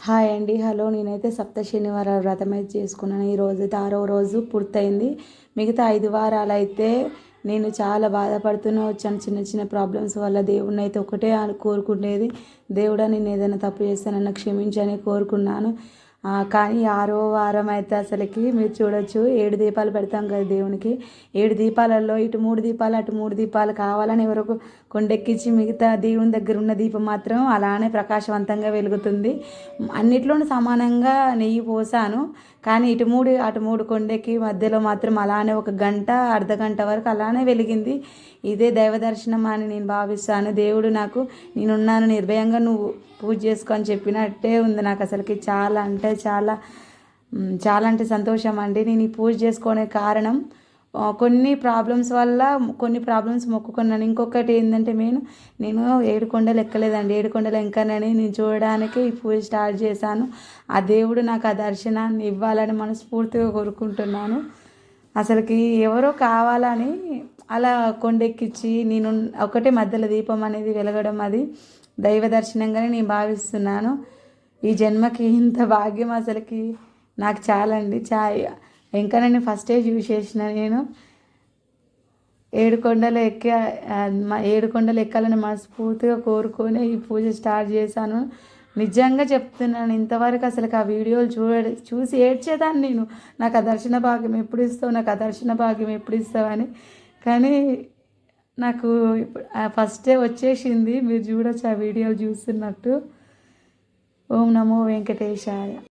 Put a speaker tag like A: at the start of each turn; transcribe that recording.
A: Hi అండి. Hello. నేనైతే సప్త శనివారాల వ్రతం అయితే చేసుకున్నాను. ఈరోజు అయితే 6వ రోజు పూర్తయింది. మిగతా 5 వారాలైతే నేను చాలా బాధపడుతూనే వచ్చాను. చిన్న చిన్న ప్రాబ్లమ్స్ వల్ల దేవుడిని అయితే ఒకటే కోరుకునేది, దేవుడా నేను ఏదైనా తప్పు చేస్తే నన్ను క్షమించని కోరుకున్నాను. కానీ 6వ వారం అయితే అసలుకి మీరు చూడొచ్చు, 7 దీపాలు పెడతాం కదా దేవునికి. 7 దీపాలలో ఇటు 3 దీపాలు అటు 3 దీపాలు కావాలని ఎవరో కొండెక్కించి మిగతా దేవుని దగ్గర ఉన్న దీపం మాత్రం అలానే ప్రకాశవంతంగా వెలుగుతుంది. అన్నిట్లోనూ సమానంగా నెయ్యి పోసాను, కానీ ఇటు 3 అటు 3 కొండెక్కి మధ్యలో మాత్రం అలానే ఒక గంట అర్ధగంట వరకు అలానే వెలిగింది. ఇదే దైవ దర్శనం అని నేను భావిస్తాను. దేవుడు నాకు నేనున్నాను, నిర్భయంగా నువ్వు పూజ చేసుకో అని చెప్పినట్టే ఉంది. నాకు అసలుకి చాలా అంటే చాలా అంటే సంతోషం అండి. నేను ఈ పూజ చేసుకునే కారణం కొన్ని ప్రాబ్లమ్స్ వల్ల, కొన్ని ప్రాబ్లమ్స్ మొక్కుకున్నాను. ఇంకొకటి ఏంటంటే నేను 7 కొండలు ఎక్కలేదండి. 7 కొండలు ఎక్కానని నేను చూడడానికి ఈ పూజ స్టార్ట్ చేశాను. ఆ దేవుడు నాకు ఆ దర్శనాన్ని ఇవ్వాలని మనస్ఫూర్తిగా కోరుకుంటున్నాను. అసలుకి ఎవరో కావాలని అలా కొండెక్కించి నేను ఒకటే మధ్యలో దీపం అనేది వెలగడం, అది దైవ దర్శనంగానే నేను భావిస్తున్నాను. ఈ జన్మకి ఇంత భాగ్యం అసలుకి నాకు చాలా అండి. ఇంకా నేను ఫస్టే చూసేసిన, నేను 7 కొండలు 7 కొండలు ఎక్కాలని మనస్ఫూర్తిగా కోరుకొని ఈ పూజ స్టార్ట్ చేశాను. నిజంగా చెప్తున్నాను, ఇంతవరకు అసలు ఆ వీడియోలు చూసి ఏడ్చేదాన్ని నేను. నాకు ఆ దర్శన భాగ్యం ఎప్పుడు ఇస్తావు, నాకు ఆ దర్శన భాగ్యం ఎప్పుడు ఇస్తావు అని. కానీ నాకు ఇప్పుడు ఫస్టే వచ్చేసింది. మీరు చూడొచ్చు ఆ వీడియోలు చూస్తున్నట్టు. ఓం నమో వెంకటేశాయ.